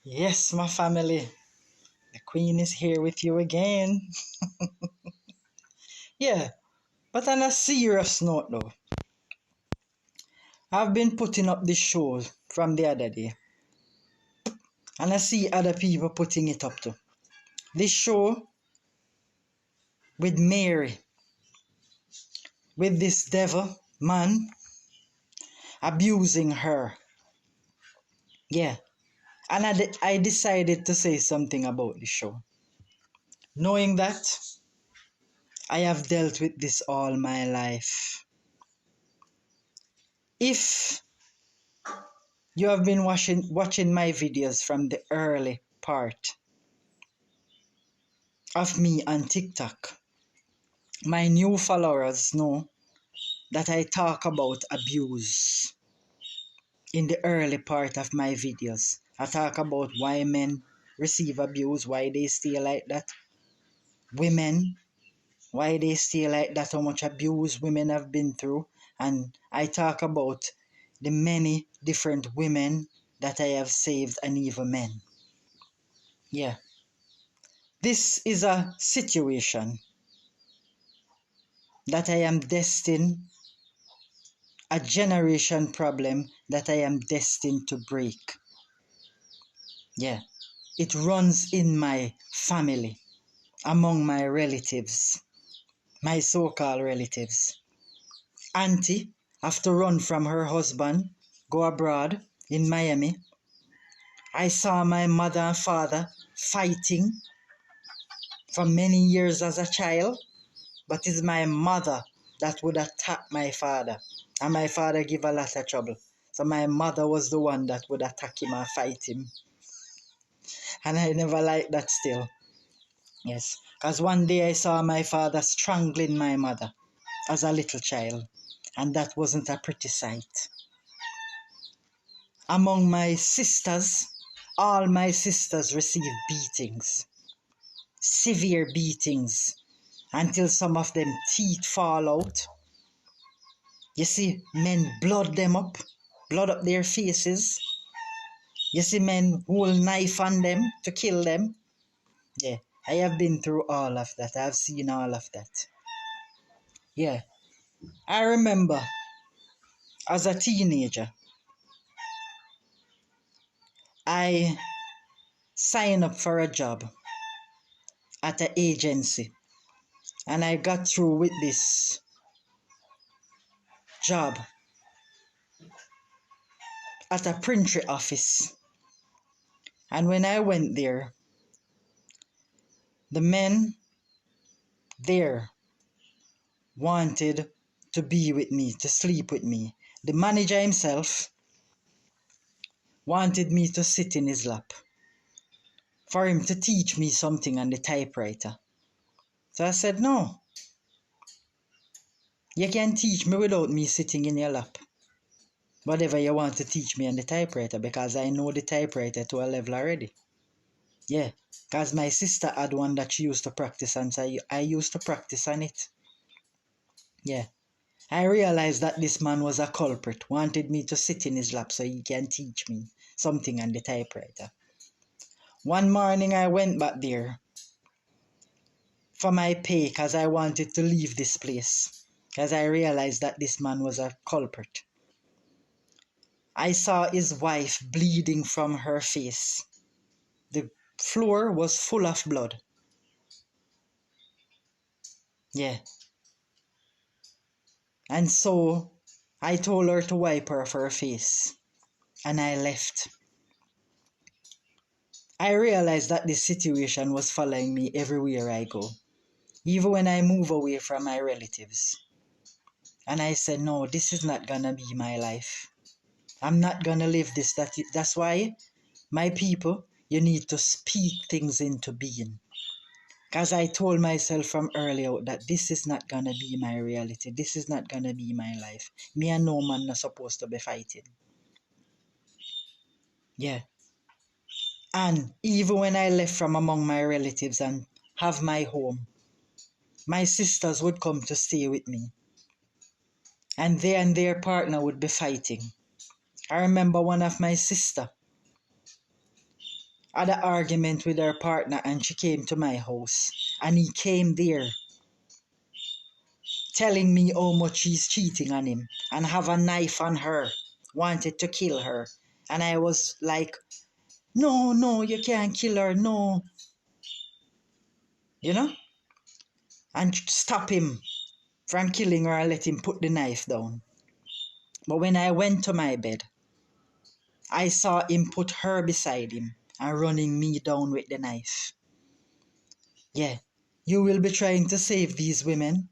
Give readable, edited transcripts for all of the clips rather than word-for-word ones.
Yes, my family. The Queen is here with you again. Yeah, but on a serious note though, I've been putting up this show from the other day, and I see other people putting it up too. This show with Mary, with this devil man abusing her. Yeah, and I decided to say something about the show, knowing that I have dealt with this all my life. If you have been watching my videos from the early part of me on TikTok, my new followers know that I talk about abuse in the early part of my videos. I talk about why men receive abuse, why they stay like that. Women, why they stay like that, how much abuse women have been through. And I talk about the many different women that I have saved and even men. Yeah. This is a situation that I am destined, a generation problem that I am destined to break. Yeah. It runs in my family, among my relatives, my so-called relatives. Auntie, after run from her husband, go abroad in Miami. I saw my mother and father fighting for many years as a child, but it's my mother that would attack my father. And my father give a lot of trouble. So my mother was the one that would attack him and fight him. And I never liked that still. Yes. Because one day I saw my father strangling my mother as a little child. And that wasn't a pretty sight. Among my sisters, all my sisters received beatings. Severe beatings. Until some of them teeth fall out. You see men blood up their faces. You see men hold knife on them to kill them. Yeah, I have been through all of that. I've seen all of that. Yeah, I remember as a teenager, I signed up for a job at an agency. And I got through with this job at a printer office. And when I went there, the men there wanted to be with me, to sleep with me. The manager himself wanted me to sit in his lap for him to teach me something on the typewriter. So I said, no, you can teach me without me sitting in your lap. Whatever you want to teach me on the typewriter, because I know the typewriter to a level already. Yeah, because my sister had one that she used to practice on, so I used to practice on it. Yeah. I realized that this man was a culprit, wanted me to sit in his lap so he can teach me something on the typewriter. One morning I went back there for my pay because I wanted to leave this place, because I realized that this man was a culprit. I saw his wife bleeding from her face. The floor was full of blood. Yeah. And so I told her to wipe her for her face, and I left. I realized that this situation was following me everywhere I go, even when I move away from my relatives. And I said, no, this is not gonna be my life. I'm not gonna live this. That's why, my people, you need to speak things into being. Because I told myself from early out that this is not gonna be my reality. This is not gonna be my life. Me and no man not supposed to be fighting. Yeah. And even when I left from among my relatives and have my home, my sisters would come to stay with me. And they and their partner would be fighting. I remember one of my sister had an argument with her partner and she came to my house. And he came there telling me how much he's cheating on him and have a knife on her, wanted to kill her. And I was like, no, no, you can't kill her, no. You know? And stop him from killing her and let him put the knife down. But when I went to my bed, I saw him put her beside him and running me down with the knife. Yeah, you will be trying to save these women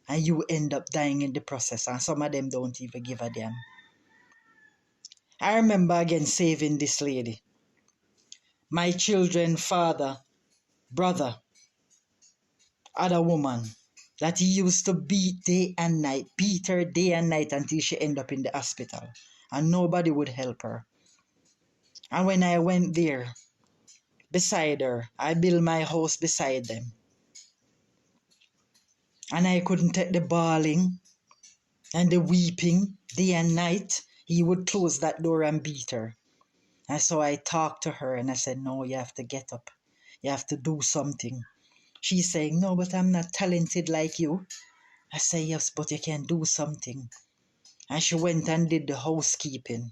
and you end up dying in the process, and some of them don't even give a damn. I remember again saving this lady. My children, father, brother, other woman that he used to beat day and night, beat her day and night until she ended up in the hospital. And nobody would help her. And when I went there, beside her, I built my house beside them. And I couldn't take the bawling and the weeping day and night. He would close that door and beat her. And so I talked to her and I said, no, you have to get up. You have to do something. She's saying, no, but I'm not talented like you. I say, yes, but you can do something. And she went and did the housekeeping.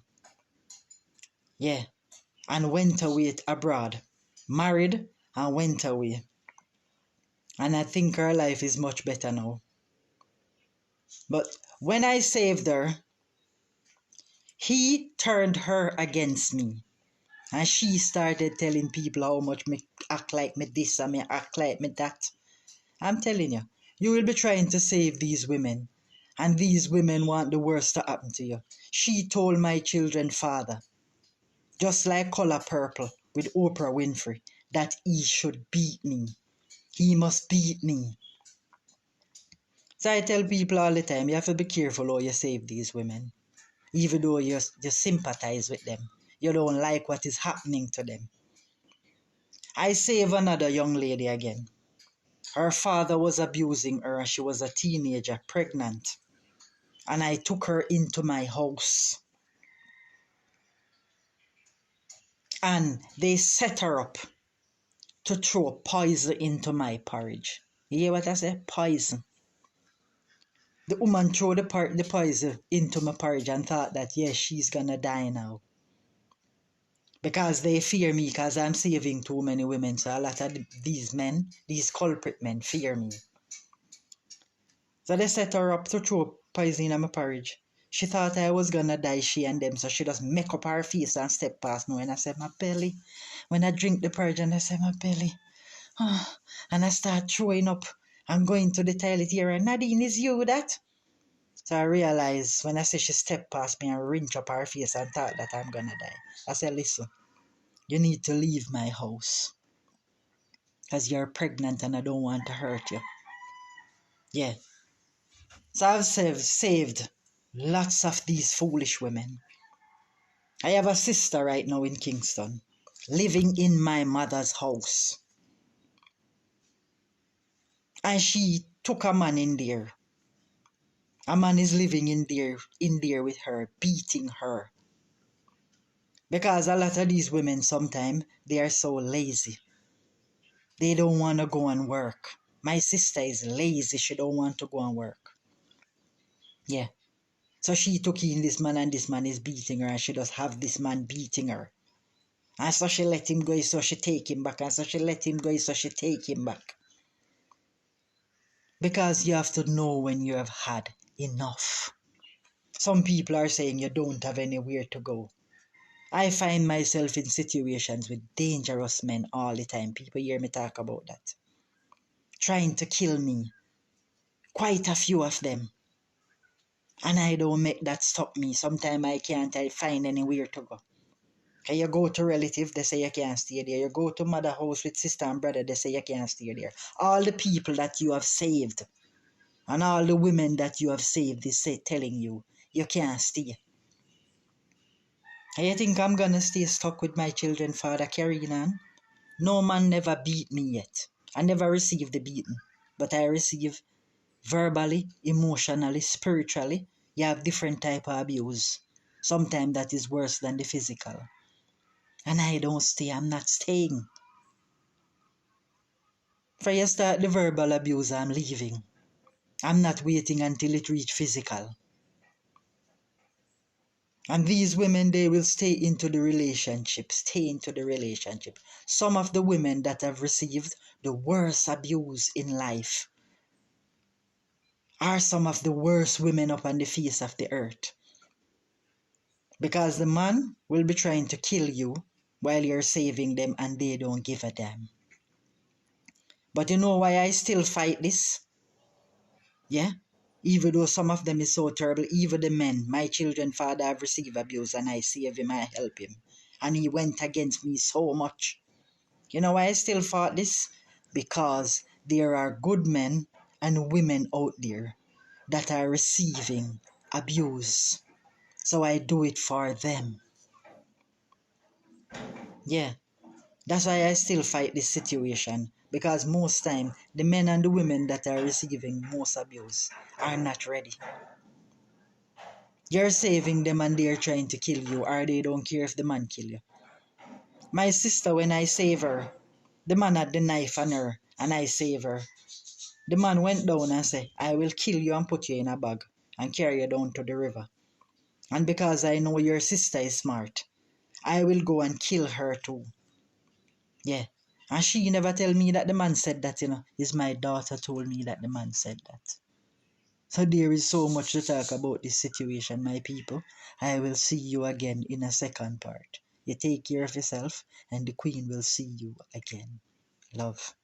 Yeah. And went away abroad. Married and went away. And I think her life is much better now. But when I saved her, he turned her against me. And she started telling people how much me act like me this and me act like me that. I'm telling you, you will be trying to save these women. And these women want the worst to happen to you. She told my children father, just like Color Purple with Oprah Winfrey, that he should beat me. He must beat me. So I tell people all the time, you have to be careful how you save these women. Even though you sympathize with them. You don't like what is happening to them. I save another young lady again. Her father was abusing her. She was a teenager, pregnant. And I took her into my house. And they set her up to throw poison into my porridge. You hear what I say? Poison. The woman threw the poison into my porridge and thought that, yes, she's gonna die now. Because they fear me because I'm saving too many women. So a lot of these men, these culprit men, fear me. So they set her up to throw poison in my porridge. She thought I was gonna die, she and them, so she just make up her face and step past me. And I said, my belly. When I drink the porridge, and I said, my belly. And I start throwing up. I'm going to the toilet here, and Nadine, is you that? So I realized when I said she stepped past me and wrenched up her face and thought that I'm gonna die. I said, listen, you need to leave my house. Because you're pregnant and I don't want to hurt you. Yeah. So I've saved lots of these foolish women. I have a sister right now in Kingston, living in my mother's house. And she took a man in there. A man is living in there with her, beating her. Because a lot of these women sometimes, they are so lazy. They don't want to go and work. My sister is lazy. She don't want to go and work. Yeah. So she took in this man and this man is beating her and she does have this man beating her. And so she let him go, so she take him back. And so she let him go, so she take him back. Because you have to know when you have had enough. Some people are saying you don't have anywhere to go. I find myself in situations with dangerous men all the time. People hear me talk about that. Trying to kill me. Quite a few of them. And I don't make that stop me. Sometimes I can't find anywhere to go. Okay, you go to relative, they say you can't stay there. You go to mother house with sister and brother, they say you can't stay there. All the people that you have saved and all the women that you have saved is telling you, you can't stay. And you think I'm gonna stay stuck with my children, father, carrying on? No man never beat me yet. I never received the beating. But I receive verbally, emotionally, spiritually. You have different type of abuse. Sometimes that is worse than the physical. And I don't stay. I'm not staying. If I start the verbal abuse, I'm leaving. I'm not waiting until it reach physical. And these women, they will stay into the relationship, stay into the relationship. Some of the women that have received the worst abuse in life are some of the worst women up on the face of the earth. Because the man will be trying to kill you while you're saving them and they don't give a damn. But you know why I still fight this? Yeah? Even though some of them is so terrible, even the men, my children father have received abuse and I save him, I help him. And he went against me so much. You know why I still fought this? Because there are good men and women out there that are receiving abuse. So I do it for them. Yeah, that's why I still fight this situation. Because most time, the men and the women that are receiving most abuse are not ready. You're saving them and they're trying to kill you, or they don't care if the man kill you. My sister, when I save her, the man had the knife on her, and I save her. The man went down and said, I will kill you and put you in a bag and carry you down to the river. And because I know your sister is smart, I will go and kill her too. Yeah. And she never tell me that the man said that, It's my daughter told me that the man said that. So there is so much to talk about this situation, my people. I will see you again in a second part. You take care of yourself, and the Queen will see you again. Love.